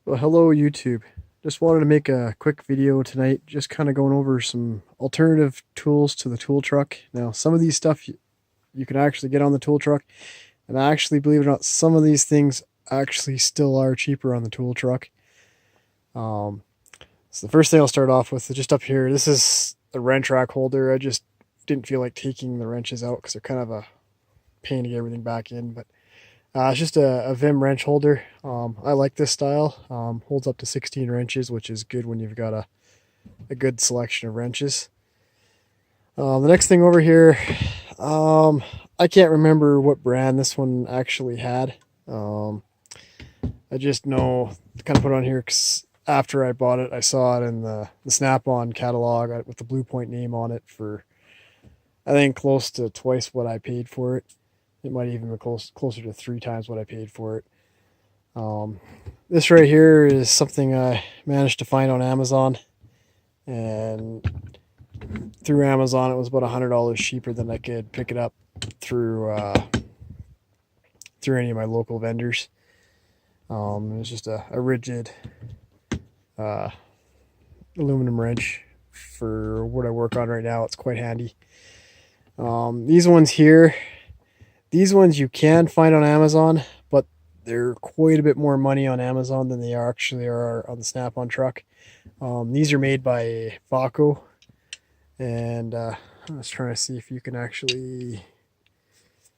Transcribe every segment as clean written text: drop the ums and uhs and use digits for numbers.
Well, hello YouTube. Just wanted to make a quick video tonight, just kind of going over some alternative tools to the tool truck. Now, some of these stuff you can actually get on the tool truck, and actually, believe it or not, some of these things actually still are cheaper on the tool truck. Um, so the first thing I'll start off with is just up here. This is the wrench rack holder. I just didn't feel like taking the wrenches out because they're kind of a pain to get everything back in, but it's just a Vim wrench holder. I like this style. Holds up to 16 wrenches, which is good when you've got a good selection of wrenches. The next thing over here, I can't remember what brand this one actually had. I just know, kind of put it on here because after I bought it, I saw it in the Snap-on catalog with the Blue Point name on it for, I think, close to twice what I paid for it. It might even be closer to 3 times what I paid for it. This right here is something I managed to find on Amazon, and through Amazon it was about $100 cheaper than I could pick it up through any of my local vendors. It's just a rigid aluminum wrench for what I work on right now. It's quite handy. These ones here, these ones you can find on Amazon, but they're quite a bit more money on Amazon than they actually are on the Snap-on truck. These are made by Baco, and I was trying to see if you can actually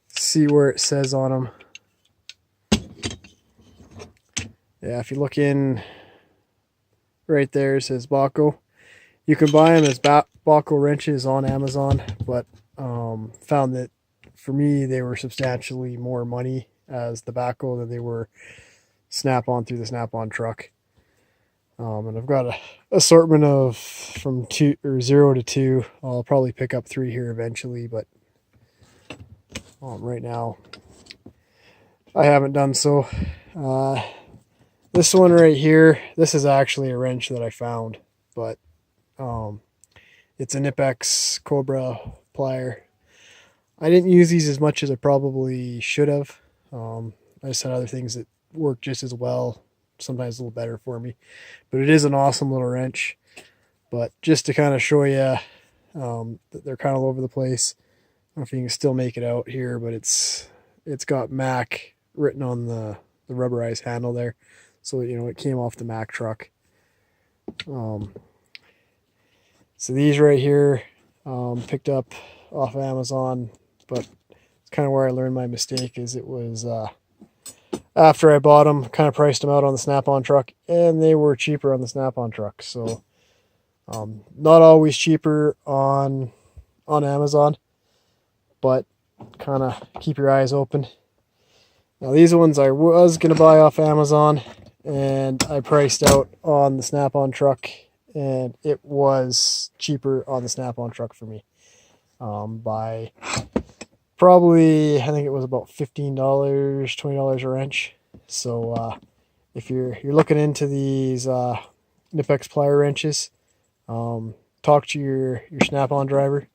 see where it says on them. Yeah, if you look in right there, it says Baco. You can buy them as Baco wrenches on Amazon, but found that for me they were substantially more money as the Baco than they were Snap-on through the Snap-on truck. And I've got a assortment of from 0 to 2. I'll probably pick up 3 here eventually, but right now I haven't done so. This one right here, this is actually a wrench that I found, but it's a Nipex Cobra plier. I didn't use these as much as I probably should have. I just had other things that work just as well, sometimes a little better for me. But it is an awesome little wrench. But just to kind of show you that they're kind of all over the place. I don't know if you can still make it out here, but it's got Mac written on the rubberized handle there. So, you know, it came off the Mac truck. So these right here, picked up off of Amazon, but it's kind of where I learned my mistake. Is it was after I bought them, kind of priced them out on the Snap-on truck, and they were cheaper on the Snap-on truck. So not always cheaper on Amazon, but kind of keep your eyes open. Now these ones I was going to buy off Amazon, and I priced out on the Snap-on truck, and it was cheaper on the Snap-on truck for me by probably, I think it was about $15, $20 a wrench. So if you're looking into these Nipex plier wrenches, talk to your Snap-on driver.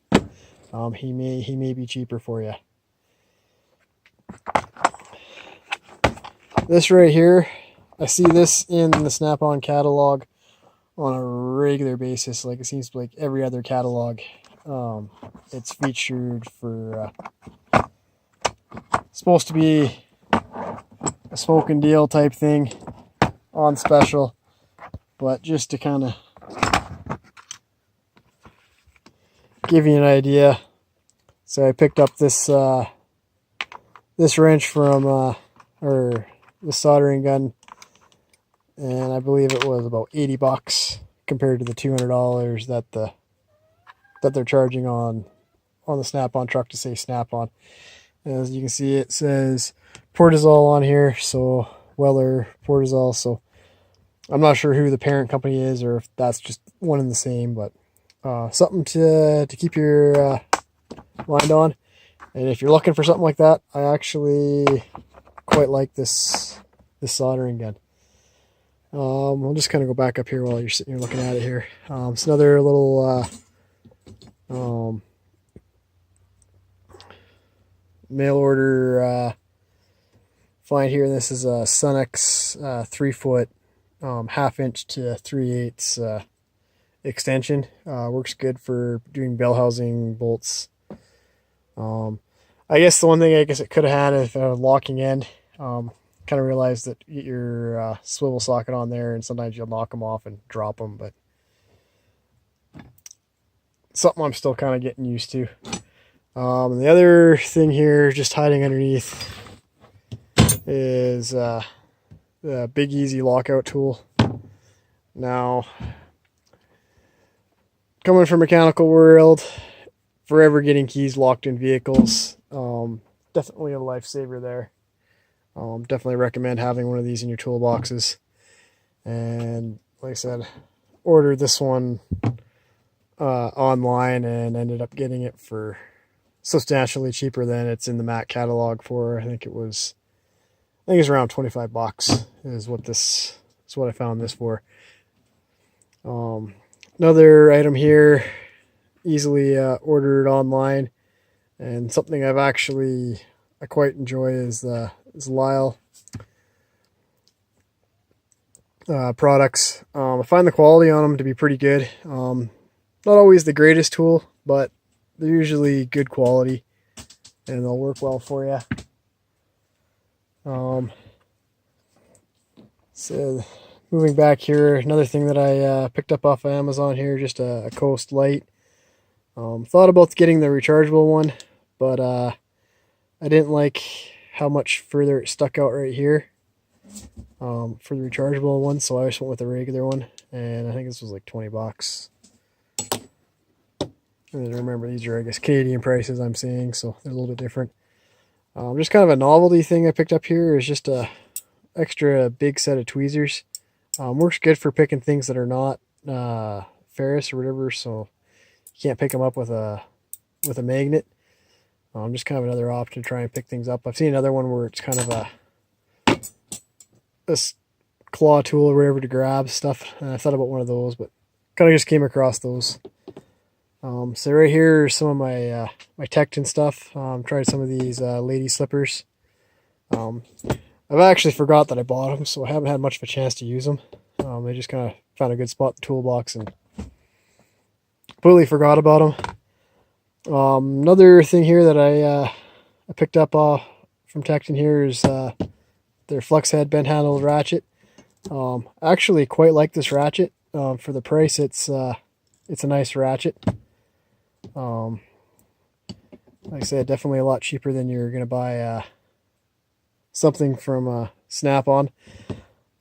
He may be cheaper for you. This right here, I see this in the Snap-on catalog on a regular basis. Like, it seems like every other catalog, it's featured for supposed to be a smoking deal type thing on special. But just to kind of give you an idea, so I picked up this this wrench from or the soldering gun, and I believe it was about $80 compared to the $200 that they're charging on the Snap-on truck to say Snap-on. As you can see, it says Portazol on here, so Weller Portazol. So I'm not sure who the parent company is, or if that's just one and the same, but something to keep your mind on. And if you're looking for something like that, I actually quite like this soldering gun. I'll just kind of go back up here while you're sitting here looking at it here. It's another little mail order find here. This is a Sunex 3-foot 1/2 inch to 3/8 extension. Works good for doing bell housing bolts. I guess the one thing I guess it could have had is a locking end. Kind of realized that you get your swivel socket on there, and sometimes you'll knock them off and drop them, but something I'm still kind of getting used to. And the other thing here, just hiding underneath, is the Big Easy lockout tool. Now, coming from mechanical world, forever getting keys locked in vehicles, definitely a lifesaver there. Definitely recommend having one of these in your toolboxes. And like I said, ordered this one online and ended up getting it for substantially cheaper than it's in the Mac catalog for. I think it's around $25 is what I found this for. Another item here, easily ordered online, and something I quite enjoy is Lyle products. I find the quality on them to be pretty good. Not always the greatest tool, but they're usually good quality and they'll work well for you. So moving back here, another thing that I picked up off of Amazon here, just a Coast Light. Thought about getting the rechargeable one, but I didn't like how much further it stuck out right here for the rechargeable one, so I just went with the regular one, and I think this was like $20. And remember, these are, I guess, Canadian prices I'm seeing, so they're a little bit different. Just kind of a novelty thing I picked up here is just a extra big set of tweezers. Works good for picking things that are not ferrous or whatever, so you can't pick them up with a magnet. Just kind of another option to try and pick things up. I've seen another one where it's kind of a claw tool or whatever to grab stuff, and I thought about one of those, but kind of just came across those. So right here are some of my my Tecton stuff. Tried some of these lady slippers. I've actually forgot that I bought them, so I haven't had much of a chance to use them. I just kind of found a good spot in the toolbox and completely forgot about them. Another thing here that I picked up from Tecton here is their flex head bent handled ratchet. I actually quite like this ratchet. For the price, it's a nice ratchet. Like I said, definitely a lot cheaper than you're gonna buy something from Snap-on.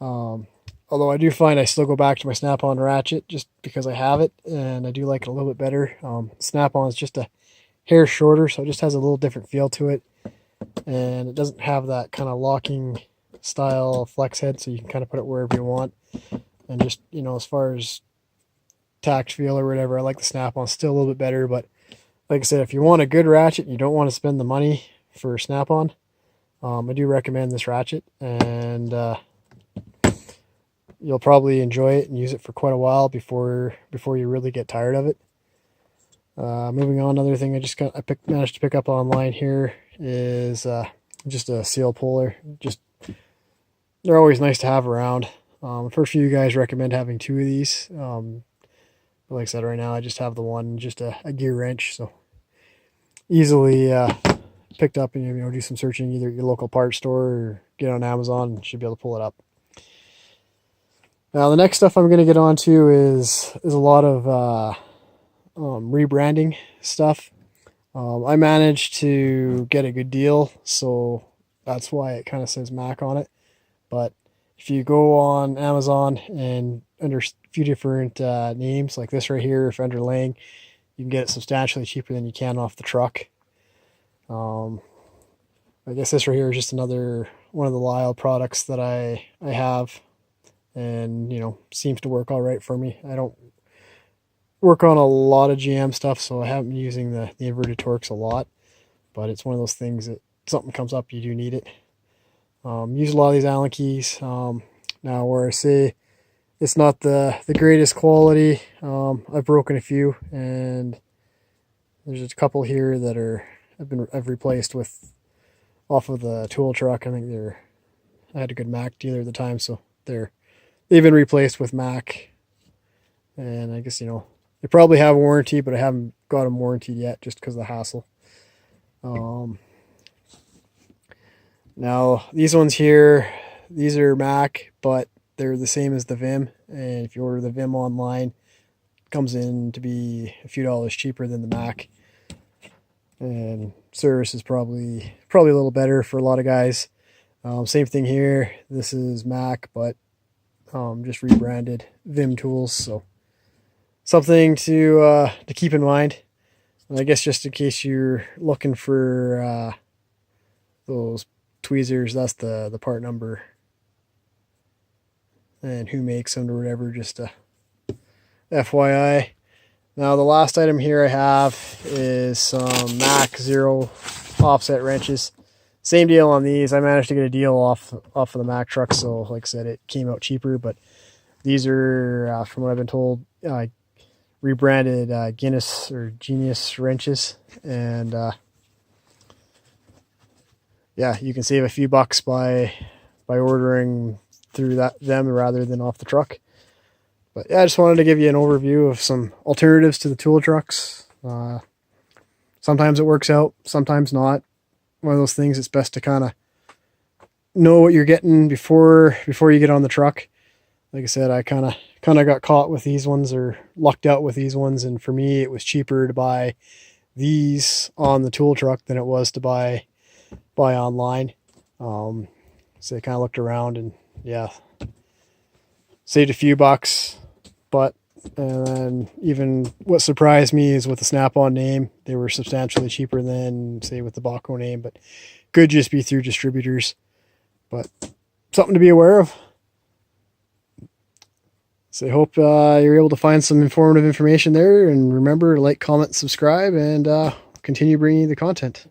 Although I do find I still go back to my Snap-on ratchet just because I have it, and I do like it a little bit better. Snap-on is just a hair shorter, so it just has a little different feel to it, and it doesn't have that kind of locking style flex head, so you can kind of put it wherever you want. And just, as far as tact feel or whatever, I like the Snap-on still a little bit better. But like I said, if you want a good ratchet and you don't want to spend the money for Snap-on, I do recommend this ratchet, and you'll probably enjoy it and use it for quite a while before you really get tired of it. Moving on, another thing I managed to pick up online here is just a seal puller. They're always nice to have around. For a few guys, recommend having 2 of these. Like I said, right now I just have the one, just a gear wrench, so easily picked up, and do some searching either at your local parts store or get on Amazon and should be able to pull it up. Now the next stuff I'm going to get onto is a lot of rebranding stuff. I managed to get a good deal, so that's why it kind of says Mac on it. But if you go on Amazon and under a few different names like this right here, if under Lang, you can get it substantially cheaper than you can off the truck. I guess this right here is just another one of the Lyle products that I have, and seems to work all right for me. I don't work on a lot of GM stuff, so I haven't been using the inverted Torx a lot, but it's one of those things that something comes up, you do need it. Use a lot of these Allen keys. Now where I say it's not the greatest quality, I've broken a few, and there's a couple here that I've replaced with off of the tool truck. I think I had a good Mac dealer at the time, so they're they've been replaced with Mac. And I guess, you know, they probably have a warranty, but I haven't got them warranted yet just because of the hassle. Now, these ones here, these are Mac, but they're the same as the Vim. And if you order the Vim online, it comes in to be a few dollars cheaper than the Mac. And service is probably a little better for a lot of guys. Same thing here. This is Mac, but just rebranded Vim tools. So something to keep in mind. And I guess just in case you're looking for those tweezers, that's the part number and who makes them or whatever, just a FYI. Now the last item here I have is some Mac 0 offset wrenches. Same deal on these. I managed to get a deal off of the Mac truck, so like I said, it came out cheaper, but these are, from what I've been told, rebranded Guinness or Genius wrenches, and yeah, you can save a few bucks by ordering through them rather than off the truck. But yeah, I just wanted to give you an overview of some alternatives to the tool trucks. Sometimes it works out, sometimes not. One of those things, it's best to kind of know what you're getting before you get on the truck. Like I said, I kind of got caught with these ones, or lucked out with these ones, and for me it was cheaper to buy these on the tool truck than it was to buy online. So I kind of looked around and yeah, saved a few bucks. But and then even what surprised me is with the Snap-on name, they were substantially cheaper than, say, with the Baco name, but could just be through distributors. But something to be aware of. So I hope you're able to find some informative information there, and remember to like, comment, subscribe, and continue bringing you the content.